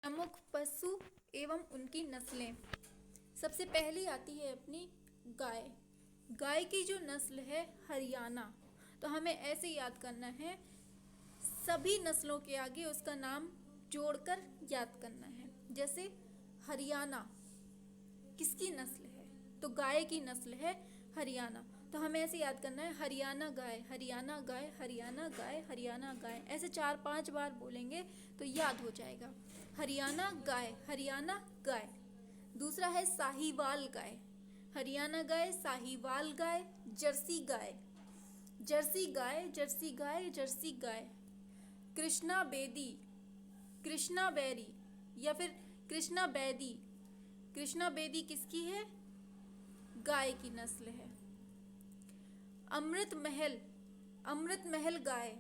प्रमुख पशु एवं उनकी नस्लें। सबसे पहली आती है अपनी गाय। गाय की जो नस्ल है हरियाणा, तो हमें ऐसे याद करना है, सभी नस्लों के आगे उसका नाम जोड़कर याद करना है। जैसे हरियाणा किसकी नस्ल है, तो गाय की नस्ल है हरियाणा, तो हमें ऐसे याद करना है हरियाणा गाय, हरियाणा गाय, हरियाणा गाय, हरियाणा गाय। ऐसे 4-5 बार बोलेंगे तो याद हो जाएगा। हरियाणा गाय, हरियाणा गाय। दूसरा है साहीवाल गाय। हरियाणा गाय, साहीवाल गाय, जर्सी गाय, जर्सी गाय, जर्सी गाय, जर्सी गाय। कृष्णा बेदी, कृष्णा बैरी या फिर कृष्णा बैदी। कृष्णा बेदी किसकी है, गाय की नस्ल है। अमृत महल, अमृत महल गाय,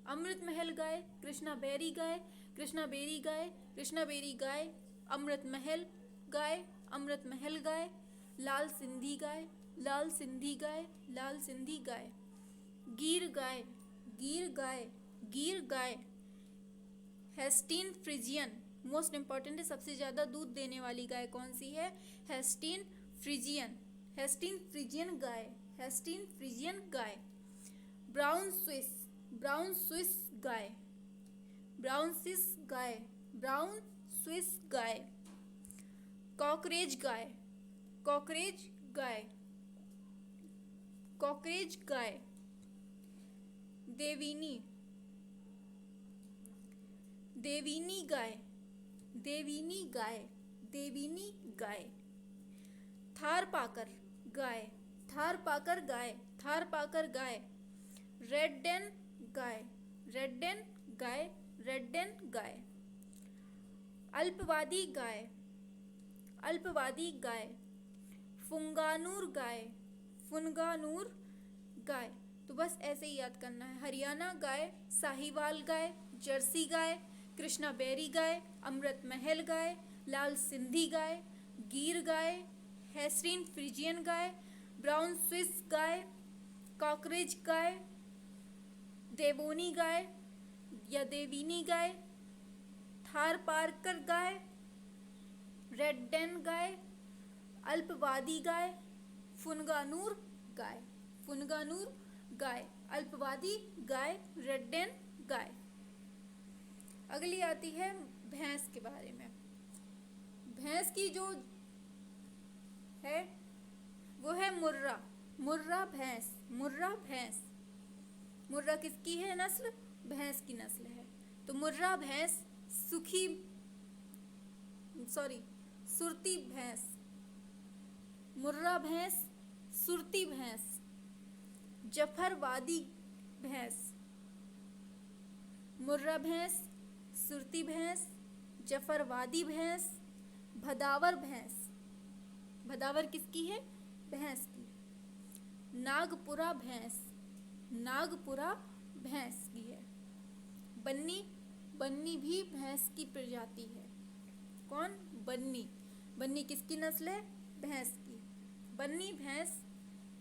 अमृत महल गाय, कृष्णा बैरी गाय, कृष्णा बेरी गाय, कृष्णा बेरी गाय, अमृत महल गाय, अमृत महल गाय। लाल सिंधी गाय, लाल सिंधी गाय, लाल सिंधी गाय। गिर गाय, गिर गाय, गिर गाय। हेस्टीन फ्रिजियन, मोस्ट इंपॉर्टेंट है, सबसे ज़्यादा दूध देने वाली गाय कौन सी है, हेस्टीन फ्रिजियन, हेस्टीन फ्रिजियन गाय, हेस्टीन फ्रिजियन गाय। ब्राउन स्विस, ब्राउन स्विस गाय, ब्राउन स्विस गाय, ब्राउन स्विस गाय। कॉकरेज गाय, कॉकरेज गाय, कॉकरेज गाय। देवीनी, देवीनी गाय, देवीनी गाय, देवीनी गाय। थारपाकर गाय, थारपाकर गाय, थारपाकर गाय। रेडडेन गाय, रेडडेन गाय, रेडडेन गाय। अल्पवादी गाय, अल्पवादी गाय। फुंगानूर गाय, फुनगानूर गाय। तो बस ऐसे ही याद करना है। हरियाणा गाय, साहीवाल गाय, जर्सी गाय, कृष्णा बैरी गाय, अमृत महल गाय, लाल सिंधी गाय, गिर गाय, हेस्टीन फ्रिजियन गाय, ब्राउन स्विस गाय, कॉकरेज गाय, देवोनी गाय या देवीनी गाय, थारपारकर गाय, रेडडेन गाय, अल्पवादी गाय, फुनगानूर गाय, फुनगानूर गाय, अल्पवादी गाय, रेडडेन गाय। अगली आती है भैंस के बारे में। भैंस की जो है वो है मुर्रा, मुर्रा भैंस, मुर्रा भैंस। मुर्रा किसकी है नस्ल, भैंस की नस्ल है। तो मुर्रा भैंस, सुखी सॉरी सुरती भैंस, मुर्रा भैंस, सुरती भैंस। जफरवादी भैंस, मुर्रा भैंस, सुरती भैंस, जफरवादी भैंस, भदावर भैंस। भदावर किसकी है, भैंस की। नागपुरा भैंस, नागपुरा भैंस की है। बन्नी, बन्नी भी भैंस की प्रजाति है। कौन, बन्नी। बन्नी किसकी नस्ल है, भैंस की। बन्नी भैंस।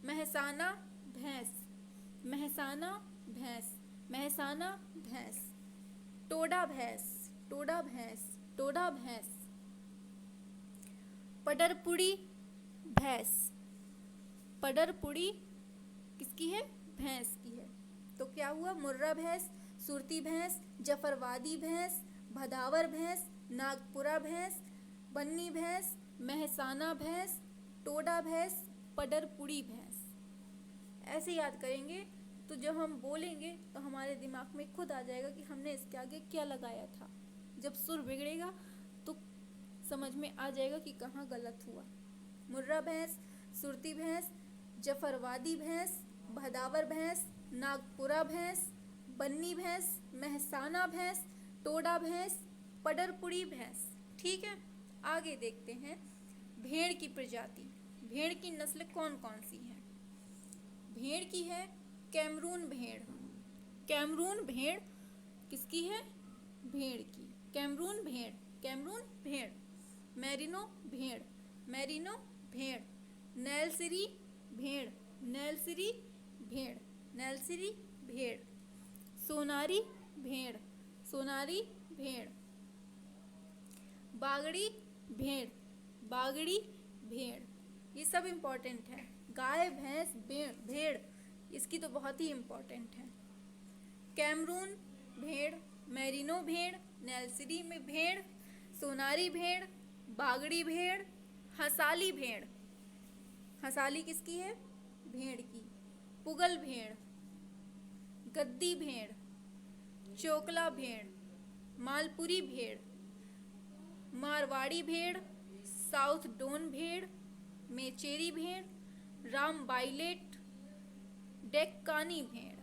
महसाना भैंस, महसाना भैंस, महसाना भैंस। टोडा भैंस, टोडा भैंस, टोडा भैंस। पडरपुड़ी भैंस, पडरपुड़ी किसकी है, भैंस की है। तो क्या हुआ, मुर्रा भैंस, सुरती भैंस, जफरवादी भैंस, भदावर भैंस, नागपुरा भैंस, बन्नी भैंस, महसाना भैंस, टोडा भैंस, पडरपुड़ी भैंस। ऐसे याद करेंगे तो जब हम बोलेंगे तो हमारे दिमाग में खुद आ जाएगा कि हमने इसके आगे क्या लगाया था। जब सुर बिगड़ेगा तो समझ में आ जाएगा कि कहाँ गलत हुआ। मुर्रा भैंस, सुरती भैंस, जफरवादी भैंस, भदावर भैंस, नागपुरा भैंस, बन्नी भैंस, महसाना भैंस, टोडा भैंस, पडरपुड़ी भैंस। ठीक है, आगे देखते हैं भेड़ की प्रजाति। भेड़ की नस्ल कौन कौन सी है। भेड़ की है कैमरून भेड़, कैमरून भेड़ किसकी है, भेड़ की। कैमरून भेड़, कैमरून भेड़। मेरिनो भेड़, मेरिनो भेड़। नैलसिरी भेड़, नैलसिरी भेड़, नैलसिरी भेड़। सोनारी भेड़, सोनारी भेड़। बागड़ी भेड़, बागड़ी भेड़, ये सब इम्पोर्टेंट है। गाय, भैंस, भेड़, इसकी तो बहुत ही इम्पोर्टेंट है। कैमरून भेड़, मेरिनो भेड़, नेल्सरी में भेड़, सोनारी भेड़, बागड़ी भेड़, हसाली भेड़, हसाली किसकी है? भेड़ की। पुगल भेड़, गद्दी भेड़, चोकला भेड़, मालपुरी भेड़, मारवाड़ी भेड़, साउथ डोन भेड़, मेचेरी भेड़, रामबाइलेट, डेक्कानी भेड़।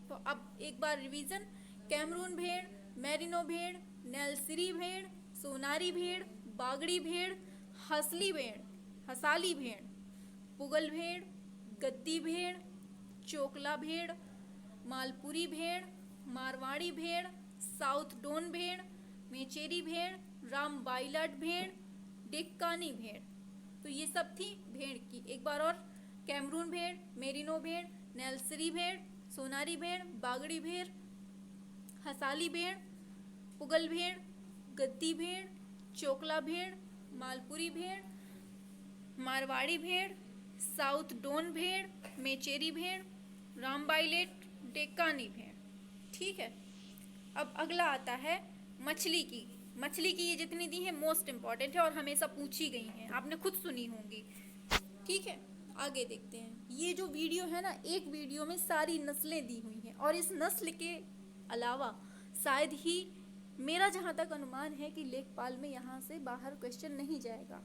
तो अब एक बार रिवीजन, कैमरून भेड़, मेरिनो भेड़, नेल्सरी भेड़, सोनारी भेड़, बागड़ी भेड़, हसली भेड़, हसाली भेड़, पुगल भेड़, गद्दी भेड़, चोकला भेड़, मालपुरी भेड़, मारवाड़ी भेड़, साउथ डोन भेड़, मेचेरी भेड़, रामबाइलाट भेड़, डेक्कानी भेड़। तो ये सब थी भेड़ की। एक बार और, कैमरून भेड़, मेरिनो भेड़, नेल्सरी भेड़, सोनारी भेड़, बागड़ी भेड़, हसाली भेड़, पुगल भेड़, गद्दी भेड़, चोकला भेड़, मालपुरी भेड़, मारवाड़ी भेड़, साउथ डोन भेड़, मेचेरी भेड़, रामबाइलेट, डेक्कानी भेड़। ठीक है। अब अगला आता है मछली की। मछली की ये जितनी दी है मोस्ट इम्पॉर्टेंट है और हमेशा पूछी गई हैं, आपने खुद सुनी होंगी। ठीक है, आगे देखते हैं। ये जो वीडियो है ना, एक वीडियो में सारी नस्लें दी हुई हैं और इस नस्ल के अलावा शायद ही, मेरा जहाँ तक अनुमान है कि लेखपाल में यहाँ से बाहर क्वेश्चन नहीं जाएगा।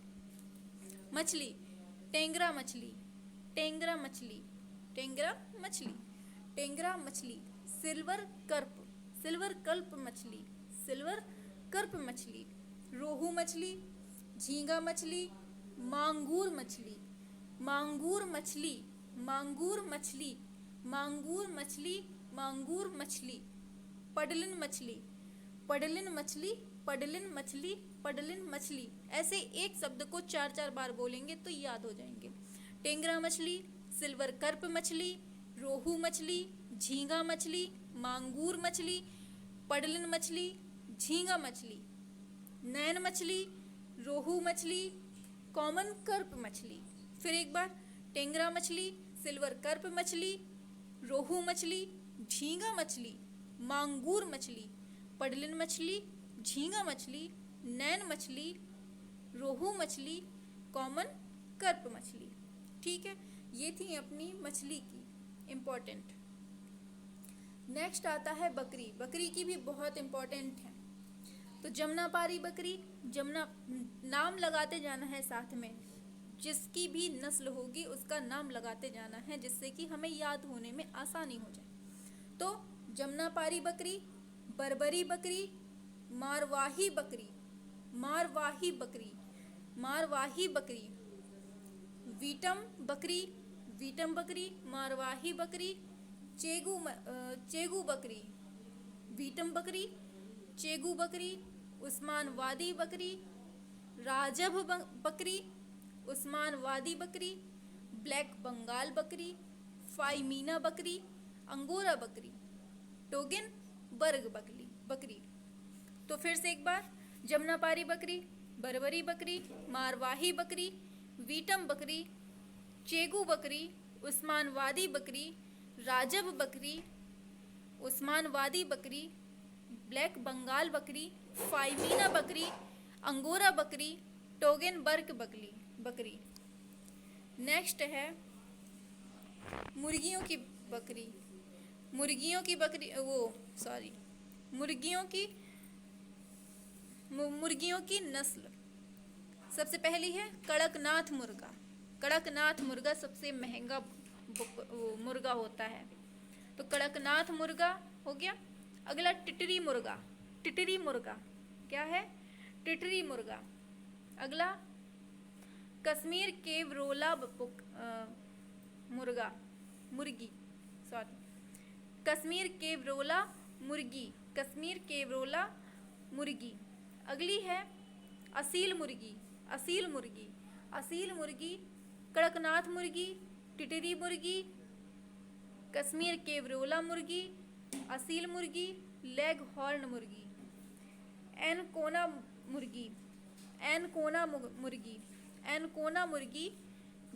मछली, टेंगरा मछली, टेंगरा मछली, टेंगरा मछली, टेंगरा मछली, सिल्वर कर्प, सिल्वर कल्प मछली, सिल्वर कर्प मछली, रोहू मछली, झींगा मछली, मांगूर मछली, मांगूर मछली, मांगूर मछली, मांगूर मछली, मांगूर मछली, पडलिन मछली, पडलिन मछली, पडलिन मछली, पडलिन मछली। ऐसे एक शब्द को 4-4 बार बोलेंगे तो याद हो जाएंगे। टेंगरा मछली, सिल्वर कर्प मछली, रोहू मछली, झींगा मछली, मांगूर मछली, पडलिन मछली, झींगा मछली, नैन मछली, रोहू मछली, कॉमन कर्प मछली। फिर एक बार, टेंगरा मछली, सिल्वर कर्प मछली, रोहू मछली, झींगा मछली, मांगूर मछली, पडलिन मछली, झींगा मछली, नैन मछली, रोहू मछली, कॉमन कर्प मछली। ठीक है, ये थी अपनी मछली की इम्पोर्टेंट। नेक्स्ट आता है बकरी। बकरी की भी बहुत इम्पोर्टेंट है। तो जमुनापारी बकरी, जमुना नाम लगाते जाना है साथ में, जिसकी भी नस्ल होगी उसका नाम लगाते जाना है, जिससे कि हमें याद होने में आसानी हो जाए। तो जमुनापारी बकरी, बर्बरी बकरी, मारवाही बकरी, मारवाही बकरी, मारवाही बकरी, वीटम बकरी, वीटम बकरी, मारवाही बकरी, चेगू बकरी, वीटम बकरी, चेगू बकरी, उस्मानवादी बकरी, राजब बकरी, उस्मानवादी बकरी, ब्लैक बंगाल बकरी, फाइमीना बकरी, अंगोरा बकरी, टोगिन बर्ग बकरी। तो फिर से एक बार, जमुनापारी बकरी, बर्बरी बकरी, मारवाही बकरी, वीटम बकरी, चेगू बकरी, उस्मानवादी बकरी, राजब बकरी, उस्मानवादी बकरी, ब्लैक बंगाल बकरी, फाइमीना बकरी, अंगोरा बकरी, टोगेनबर्ग बकरी। नेक्स्ट है मुर्गियों की बकरी, मुर्गियों की बकरी, मुर्गियों की नस्ल। सबसे पहली है कड़कनाथ मुर्गा। कड़कनाथ मुर्गा सबसे महंगा मुर्गा होता है, तो कड़कनाथ मुर्गा हो गया। अगला टिटरी मुर्गा, टिटरी मुर्गा क्या है? टिटरी मुर्गा। अगला कश्मीर केवरोला मुर्गा, मुर्गी, कश्मीर केवरोला मुर्गी, कश्मीर केवरोला मुर्गी। अगली है असील मुर्गी, असील मुर्गी, असील मुर्गी, कड़कनाथ मुर्गी, टिटरी मुर्गी, कश्मीर केवरोला मुर्गी, असील मुर्गी, लेग हॉर्न मुर्गी, एनकोना मुर्गी, एनकोना मुर्गी, एनकोना मुर्गी,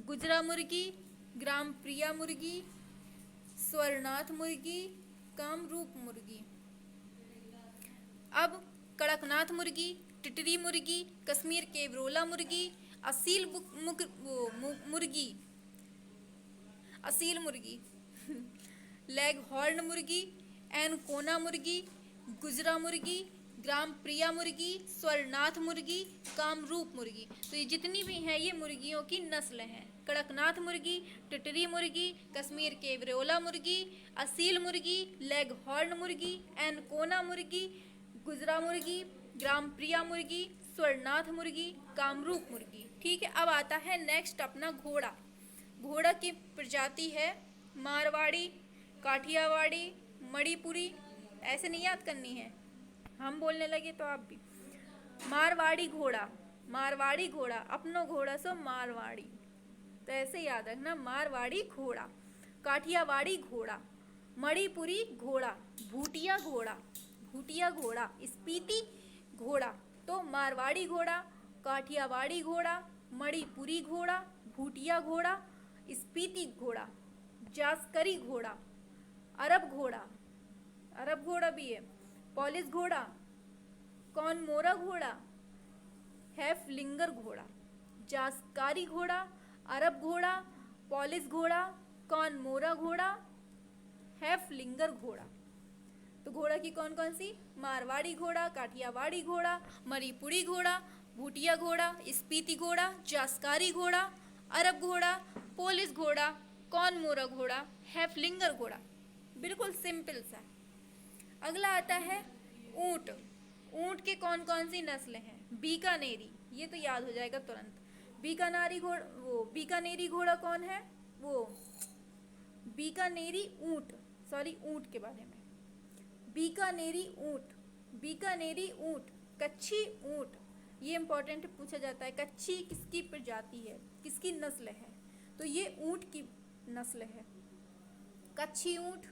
गुजरा मुर्गी, ग्राम प्रिया मुर्गी, स्वर्णाथ मुर्गी, कामरूप मुर्गी। अब कड़कनाथ मुर्गी, टिटरी मुर्गी, कश्मीर केवरोला मुर्गी, असील मुर्गी, असील मुर्गी, लेग हॉर्न मुर्गी, एनकोना मुर्गी, गुजरा मुर्गी, ग्राम प्रिया मुर्गी, स्वर्णाथ मुर्गी, कामरूप मुर्गी। तो ये जितनी भी हैं ये मुर्गियों की नस्ल हैं। कड़कनाथ मुर्गी, टिटरी मुर्गी, कश्मीर केवरोला मुर्गी, असील मुर्गी, लेग हॉर्न मुर्गी, एनकोना मुर्गी, गुजरा मुर्गी, ग्राम प्रिया मुर्गी, स्वर्णाथ मुर्गी, कामरूप मुर्गी। ठीक है, अब आता है नेक्स्ट अपना घोड़ा। घोड़ा की प्रजाति है मारवाड़ी, काठियावाड़ी, मणिपुरी। ऐसे नहीं याद करनी है, हम बोलने लगे तो आप भी। मारवाड़ी घोड़ा, मारवाड़ी घोड़ा, अपनो घोड़ा सो मारवाड़ी, तो ऐसे याद रखना, मारवाड़ी घोड़ा। काठियावाड़ी घोड़ा, मणिपुरी घोड़ा, भूटिया घोड़ा, भूटिया घोड़ा, स्पीति घोड़ा। तो मारवाड़ी घोड़ा, काठियावाड़ी घोड़ा, मणिपुरी घोड़ा, भूटिया घोड़ा, स्पीति घोड़ा, जास्करी घोड़ा, अरब घोड़ा, अरब घोड़ा भी है, पॉलिश घोड़ा, कॉनमोरा घोड़ा, हैफलिंगर घोड़ा, जास्कारी घोड़ा, अरब घोड़ा, पॉलिश घोड़ा, कॉनमोरा घोड़ा, हैफलिंगर घोड़ा। तो घोड़ा की कौन कौन सी? मारवाड़ी घोड़ा, काठियावाड़ी घोड़ा, मणिपुरी घोड़ा, भूटिया घोड़ा, स्पीति घोड़ा, जास्कारी घोड़ा, अरब घोड़ा, पोलिश घोड़ा, कॉनमोरा घोड़ा, हैफलिंगर घोड़ा। बिल्कुल सिंपल सा। अगला आता है ऊंट। ऊंट के कौन कौन सी नस्लें हैं? बीकानेरी, ये तो याद हो जाएगा तुरंत। बीकानेरी घोड़ा कौन है? वो बीकानेरी ऊंट, सॉरी ऊंट के बारे में। बीकानेरी ऊंट, बीकानेरी ऊंट, कच्छी ऊंट, ये इंपॉर्टेंट पूछा जाता है। कच्छी किसकी प्रजाति है, किसकी नस्ल है? तो ये ऊंट की नस्ल है, कच्छी ऊंट।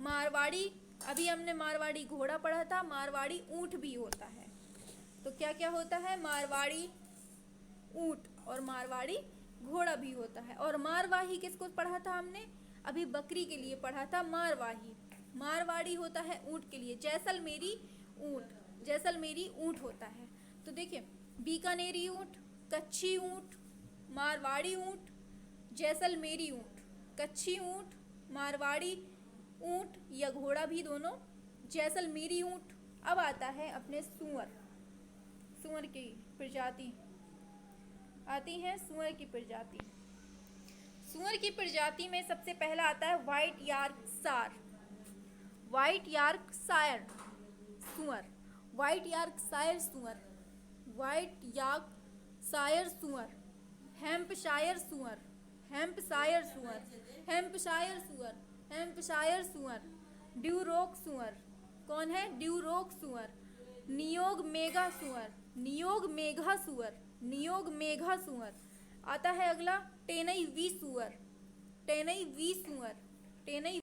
मारवाड़ी, अभी हमने मारवाड़ी घोड़ा पढ़ा था, मारवाड़ी ऊंट भी होता है। तो क्या क्या होता है? मारवाड़ी ऊंट और मारवाड़ी घोड़ा भी होता है। और मारवाही किसको पढ़ा था हमने? अभी बकरी के लिए पढ़ा था मारवाही। मारवाड़ी होता है ऊंट के लिए। जैसलमेरी ऊंट, जैसलमेरी ऊंट होता है। तो देखिए, बीकानेरी ऊंट, कच्छी ऊंट, मारवाड़ी ऊंट, जैसलमेरी ऊंट, कच्छी ऊंट, मारवाड़ी ऊंट या घोड़ा भी दोनों, जैसलमेरी ऊंट। अब आता है अपने सूअर। सूअर की प्रजाति आती है, सूअर की प्रजाति। सूअर की प्रजाति में सबसे पहला आता है व्हाइट यॉर्कशायर, व्हाइट यॉर्कशायर सूअर, व्हाइट यॉर्कशायर सूअर, व्हाइट यॉर्कशायर सूअर, हैम्पशायर सूअर, हैम्पशायर सूअर, हैम्पशायर सूअर, हैम्पशायर सूअर, ड्यूरोक सूअर, कौन है? ड्यूरोक सूअर, नियोग मेघा सूअर, नियोग मेघा सूअर, नियोग मेघा सूअर। आता है अगला टेनई वी सूअर, टेनई वी सूअर, टेनई